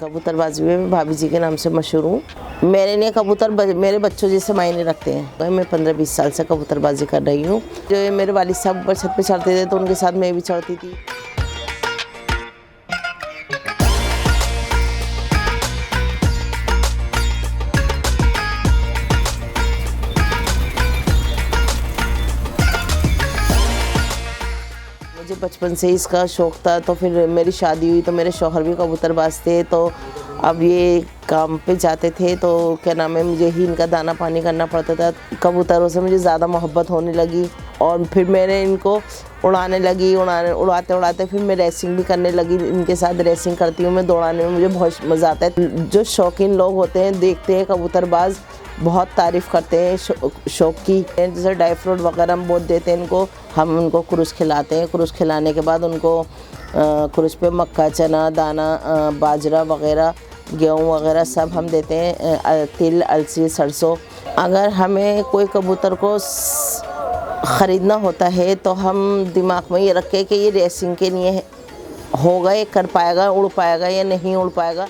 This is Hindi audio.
कबूतरबाजी में मैं भाभी जी के नाम से मशहूर हूँ। मेरे लिए कबूतर मेरे बच्चों जैसे मायने रखते हैं। तो मैं 15-20 साल से कबूतरबाजी कर रही हूँ। जो मेरे वालिद साहब ऊपर छत पे चढ़ते थे तो उनके साथ मैं भी चढ़ती थी। मुझे बचपन से इसका शौक़ था, तो फिर मेरी शादी हुई तो मेरे शौहर भी कबूतरबाज थे। तो अब ये काम पे जाते थे तो क्या नाम है, मुझे ही इनका दाना पानी करना पड़ता था। कबूतरों से मुझे ज़्यादा मोहब्बत होने लगी और फिर मैंने इनको उड़ाने लगी। उड़ाते उड़ाते फिर मैं रेसिंग भी करने लगी। इनके साथ रेसिंग करती हूँ मैं, दौड़ाने में मुझे बहुत मज़ा आता है। जो शौकीन लोग होते हैं, देखते हैं कबूतरबाज, बहुत तारीफ़ करते हैं शौक़ की। जैसे ड्राई फ्रूट वगैरह हम बहुत देते हैं इनको। हम उनको क्रूस खिलाते हैं। क्रूस खिलाने के बाद उनको क्रूस पे मक्का, चना दाना, बाजरा वगैरह, गेहूँ वगैरह सब हम देते हैं। तिल, अलसी, सरसों। अगर हमें कोई कबूतर को ख़रीदना होता है तो हम दिमाग में ये रखें कि ये रेसिंग के लिए होगा, ये कर पाएगा, उड़ पाएगा या नहीं उड़ पाएगा।